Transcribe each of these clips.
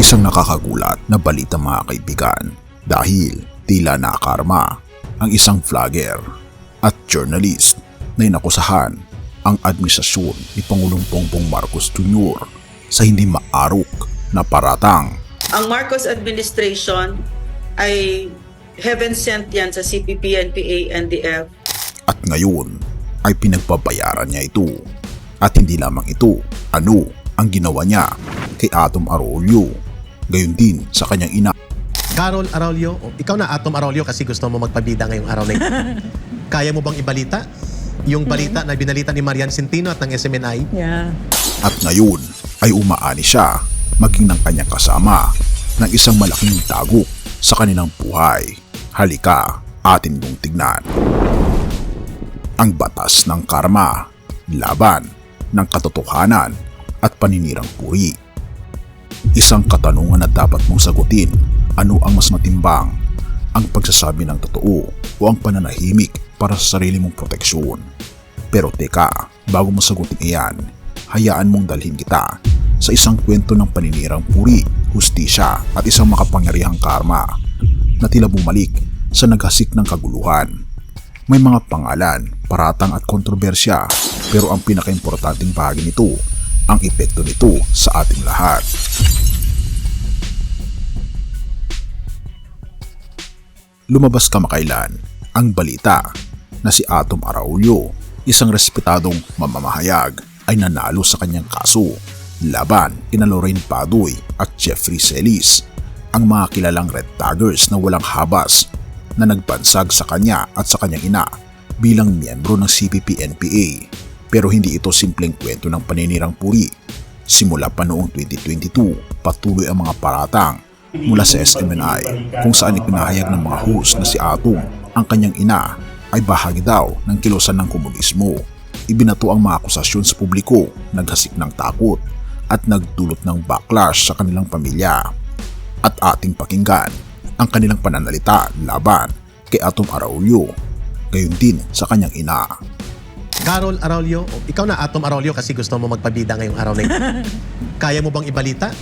Isang nakakagulat na balita mga kaibigan dahil tila nakakarma ang isang vlogger at journalist na inakusahan ang administrasyon ni Pangulong Bongbong Marcos Jr. sa hindi maarok na paratang. Ang Marcos administration ay heaven sent yan sa CPP, NPA, NDF. At ngayon ay pinagbabayaran niya ito. At hindi lamang ito, ano ang ginawa niya kay Atom Arroyo, gayon din sa kanyang ina. Carol Arroyo, ikaw na Atom Arroyo kasi gusto mo magpabida ngayong araw na ito. Kaya mo bang ibalita? Yung balita na binalita ni Marian Centino at ng SMNI? Yeah. At ngayon ay umaani siya maging ng kanyang kasama ng isang malaking dagok sa kanilang buhay. Halika, atin mong tignan. Ang batas ng karma, laban ng katotohanan at paninirang puri. Isang katanungan na dapat mong sagutin, ano ang mas matimbang? Ang pagsasabi ng totoo o ang pananahimik para sa sarili mong proteksyon? Pero teka, bago mo sagutin iyan, hayaan mong dalhin kita sa isang kwento ng paninirang puri, hustisya at isang makapangyarihang karma na tila bumalik sa naghasik ng kaguluhan. May mga pangalan, paratang at kontrobersya, pero ang pinakaimportanteng bahagi nito, ang epekto nito sa ating lahat. Lumabas kamakailan ang balita na si Atom Arroyo, isang respetadong mamamahayag, ay nanalo sa kanyang kaso laban kina Lorraine Baduy at Jeffrey Celis, ang mga kilalang red taggers na walang habas na nagbansag sa kanya at sa kanyang ina bilang miyembro ng CPP-NPA. Pero hindi ito simpleng kwento ng paninirang puri. Simula pa noong 2022, patuloy ang mga paratang mula sa SMNI kung saan ipinahayag ng mga host na si Atom ang kanyang ina ay bahagi daw ng kilusan ng komunismo. Ibinato ang mga akusasyon sa publiko, naghasik ng takot at nagdulot ng backlash sa kanilang pamilya. At ating pakinggan ang kanilang pananalita laban kay Atom Arroyo, gayon din sa kanyang ina. Carol Arroyo, ikaw na Atom Arroyo kasi gusto mo magpabida ngayong araw na ito. Kaya mo bang ibalita?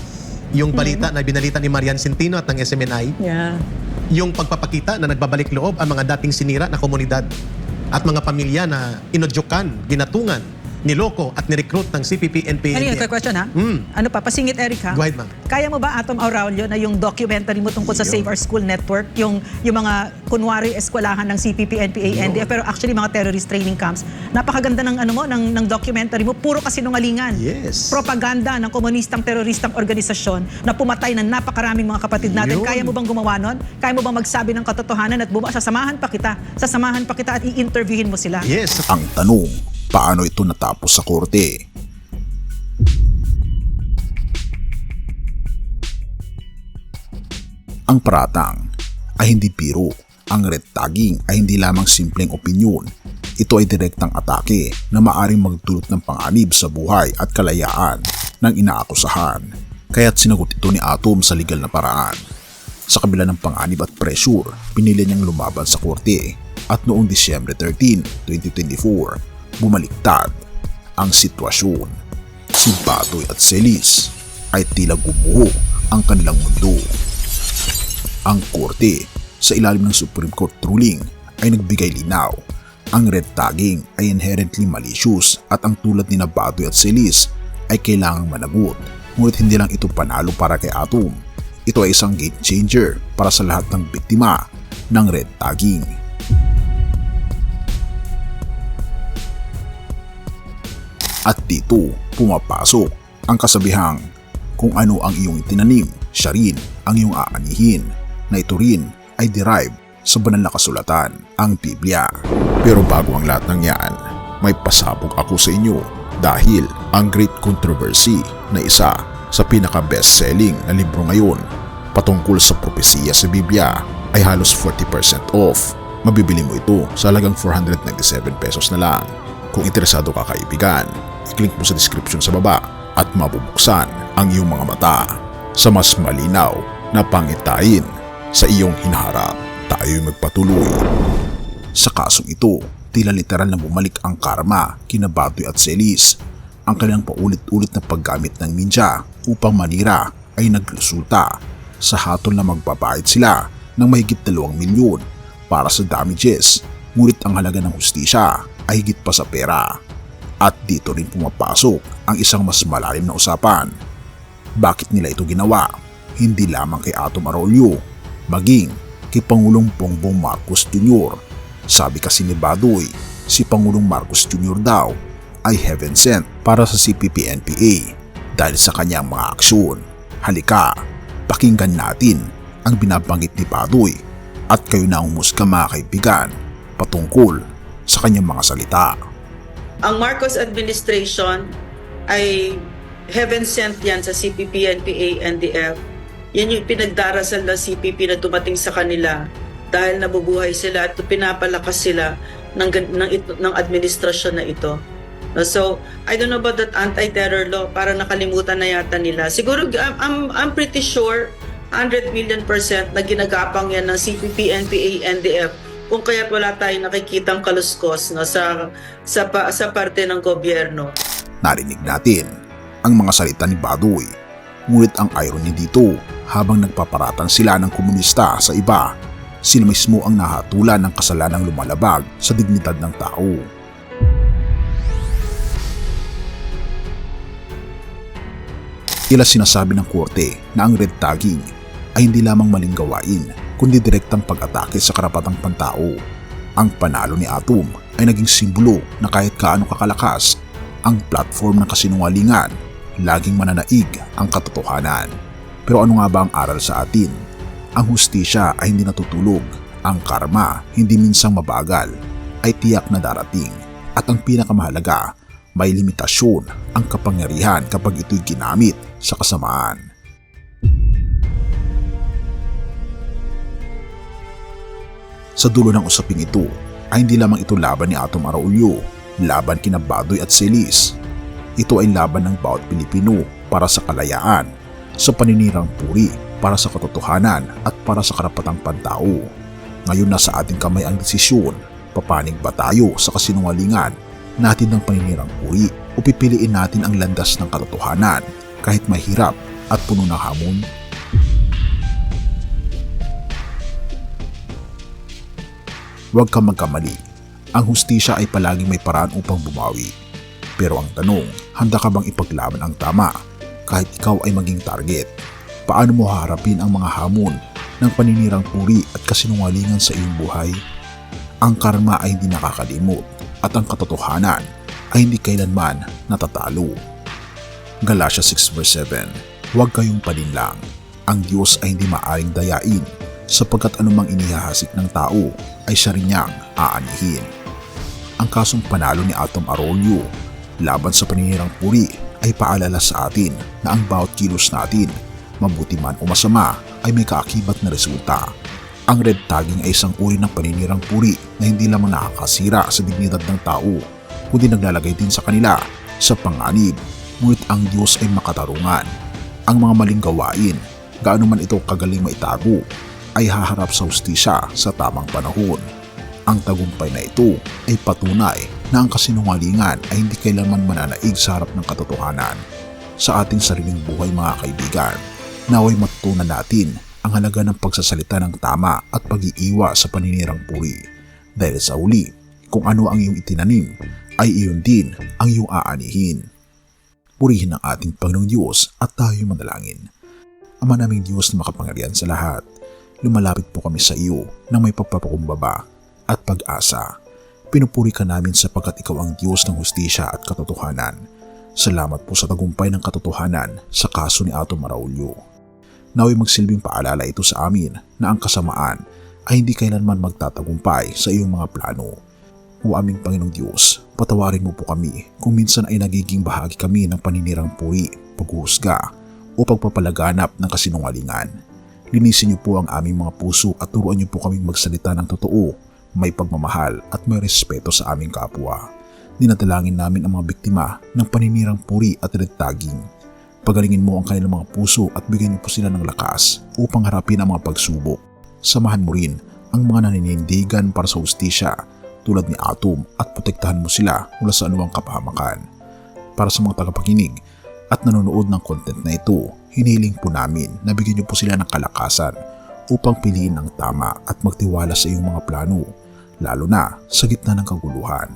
Yung balita na binalita ni Marian Centino at ng SMNI? Yeah. Yung pagpapakita na nagbabalik loob ang mga dating sinira na komunidad at mga pamilya na inodyukan, ginatungan, niloko at nirecruit ng CPP, NPA. Ano yun? Question ha? Ano pa? Pasingit, Eric ha? Go ahead, ma'am. Kaya mo ba, Atom Arroyo, na yung documentary mo tungkol sa Save Our School Network, yung mga kunwari eskwelahan ng CPP, NPA, NDF, pero actually mga terrorist training camps, napakaganda ng ng documentary mo, puro kasinungalingan. Yes. Propaganda ng komunistang teroristang organisasyon na pumatay ng napakaraming mga kapatid natin. Yun. Kaya mo bang gumawa nun? Kaya mo bang magsabi ng katotohanan at sasamahan pa kita at i-interviewin mo sila? Yes. Ang tanong, paano ito natapos sa korte? Ang paratang ay hindi biro. Ang red tagging ay hindi lamang simpleng opinyon. Ito ay direktang atake na maaring magdulot ng panganib sa buhay at kalayaan ng inaakusahan. Kaya't sinagot ito ni Atom sa legal na paraan. Sa kabila ng panganib at pressure, pinili niyang lumaban sa korte. At noong Disyembre 13, 2024, bumaliktad ang sitwasyon. Si Baduy at Celis ay tila gumuho ang kanilang mundo. Ang korte sa ilalim ng Supreme Court ruling ay nagbigay linaw. Ang red tagging ay inherently malicious at ang tulad ni Baduy at Celis ay kailangang managot. Ngunit hindi lang ito panalo para kay Atom. Ito ay isang game changer para sa lahat ng biktima ng red tagging. At dito pumapasok ang kasabihang kung ano ang iyong itinanim, siya rin ang iyong aanihin, na ito rin ay derived sa banal na kasulatan, ang Biblia. Pero bago ang lahat ng yan, may pasabog ako sa inyo dahil ang Great Controversy na isa sa pinaka-best-selling na libro ngayon patungkol sa propesiya sa Biblia ay halos 40% off. Mabibili mo ito sa halagang 497 pesos na lang. Kung interesado ka kaibigan, i-click mo sa description sa baba at mabubuksan ang iyong mga mata sa mas malinaw na pangitain sa iyong hinaharap. Tayo'y magpatuloy. Sa kasong ito, tila literal na bumalik ang karma kina Baduy at Celis. Ang kanilang paulit-ulit na paggamit ng ninja upang manira ay nagresulta sa hatol na magbabayad sila ng mahigit 2 milyon para sa damages, ngunit ang halaga ng hustisya ay higit pa sa pera. At dito rin pumapasok ang isang mas malalim na usapan. Bakit nila ito ginawa? Hindi lamang kay Atom Arroyo, maging kay Pangulong Bongbong Marcos Jr. Sabi kasi ni Baduy, si Pangulong Marcos Jr. daw ay heaven sent para sa CPP-NPA dahil sa kanyang mga aksyon. Halika, pakinggan natin ang binabanggit ni Baduy at kayo na ang humusga mga kaibigan patungkol sa kanyang mga salita. Ang Marcos administration ay heaven sent yan sa CPP, NPA, NDF. Yan yung pinagdarasal ng CPP na dumating sa kanila dahil nabubuhay sila at pinapalakas sila ng administrasyon na ito. So, I don't know about that anti-terror law, para nakalimutan na yata nila. Siguro, I'm pretty sure 100 million% na ginagapang yan ng CPP, NPA, NDF kung kaya't wala tayong nakikitang kaluskos no, sa parte ng gobyerno. Narinig natin ang mga salita ni Baduy. Ngunit ang irony dito, habang nagpaparatan sila ng komunista sa iba, sila mismo ang nahatulan ng kasalanang lumalabag sa dignidad ng tao. Tila sinasabi ng korte na ang red tagging ay hindi lamang maling gawain, kundi direktang pag-atake sa karapatang pantao. Ang panalo ni Atom ay naging simbolo na kahit kaano kakalakas ang platform ng kasinungalingan, laging mananaig ang katotohanan. Pero ano nga ba ang aral sa atin? Ang hustisya ay hindi natutulog, ang karma hindi minsang mabagal, ay tiyak na darating. At ang pinakamahalaga, may limitasyon ang kapangyarihan kapag ito'y ginamit sa kasamaan. Sa dulo ng usaping ito ay hindi lamang ito laban ni Atom Arroyo, laban kina Baduy at Celis. Ito ay laban ng bawat Pilipino para sa kalayaan, sa paninirang puri, para sa katotohanan at para sa karapatang pantao. Ngayon nasa ating kamay ang desisyon, papanig ba tayo sa kasinungalingan natin ng paninirang puri o pipiliin natin ang landas ng katotohanan kahit mahirap at puno ng hamon? Huwag kang magkamali. Ang hustisya ay palaging may paraan upang bumawi. Pero ang tanong, handa ka bang ipaglaban ang tama kahit ikaw ay maging target? Paano mo haharapin ang mga hamon ng paninirang puri at kasinungalingan sa iyong buhay? Ang karma ay hindi nakakalimot at ang katotohanan ay hindi kailanman natatalo. Galatia 6:7. Huwag kayong palinlang. Ang Diyos ay hindi maaring dayain sapagkat anumang inihahasik ng tao ay siya rin niyang aanihin. Ang kasong panalo ni Atom Arroyo laban sa paninirang puri ay paalala sa atin na ang bawat kilos natin, mabuti man o masama, ay may kaakibat na resulta. Ang red tagging ay isang uri ng paninirang puri na hindi lamang nakakasira sa dignidad ng tao, kundi naglalagay din sa kanila sa panganib. Ngunit ang Diyos ay makatarungan. Ang mga maling gawain, gaano man ito kagaling maitago, ay haharap sa hustisya sa tamang panahon. Ang tagumpay na ito ay patunay na ang kasinungalingan ay hindi kailanman mananaig sa harap ng katotohanan. Sa ating sariling buhay mga kaibigan, naway matutunan natin ang halaga ng pagsasalita ng tama at pag-iiwa sa paninirang puri. Dahil sa uli, kung ano ang iyong itinanim, ay iyon din ang iyong aanihin. Purihin ang ating Panginoong Diyos at tayo manalangin. Ama naming Diyos na makapangyarihan sa lahat, lumalapit po kami sa iyo ng may pagpapakumbaba at pag-asa. Pinupuri ka namin sapagkat ikaw ang Diyos ng hustisya at katotohanan. Salamat po sa tagumpay ng katotohanan sa kaso ni Atom Arroyo. Naway magsilbing paalala ito sa amin na ang kasamaan ay hindi kailanman magtatagumpay sa iyong mga plano. O aming Panginoong Diyos, patawarin mo po kami kung minsan ay nagiging bahagi kami ng paninirang puri, paghuhusga o pagpapalaganap ng kasinungalingan. Linisin niyo po ang aming mga puso at turuan niyo po kaming magsalita ng totoo, may pagmamahal at may respeto sa aming kapwa. Dinadalangin namin ang mga biktima ng paninirang puri at red tagging. Pagalingin mo ang kanilang mga puso at bigyan niyo po sila ng lakas upang harapin ang mga pagsubok. Samahan mo rin ang mga naninindigan para sa hustisya tulad ni Atom at protektahan mo sila mula sa anumang kapahamakan. Para sa mga tagapakinig at nanonood ng content na ito, hiniling po namin na bigyan niyo po sila ng kalakasan upang piliin ang tama at magtiwala sa iyong mga plano, lalo na sa gitna ng kaguluhan.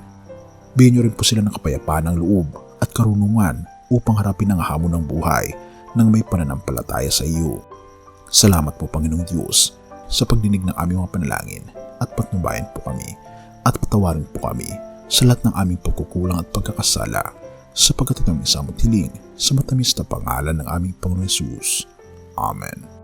Bigyan niyo rin po sila ng kapayapaan ng loob at karunungan upang harapin ang hamon ng buhay nang may pananampalataya sa iyo. Salamat po Panginoong Diyos sa pagdinig ng aming mga panalangin at patnubayan po kami at patawarin po kami sa lahat ng aming pagkukulang at pagkakasala sapagkat ito ang isang hiling sa matamis na pangalan ng aming Panginoon Hesus. Amen.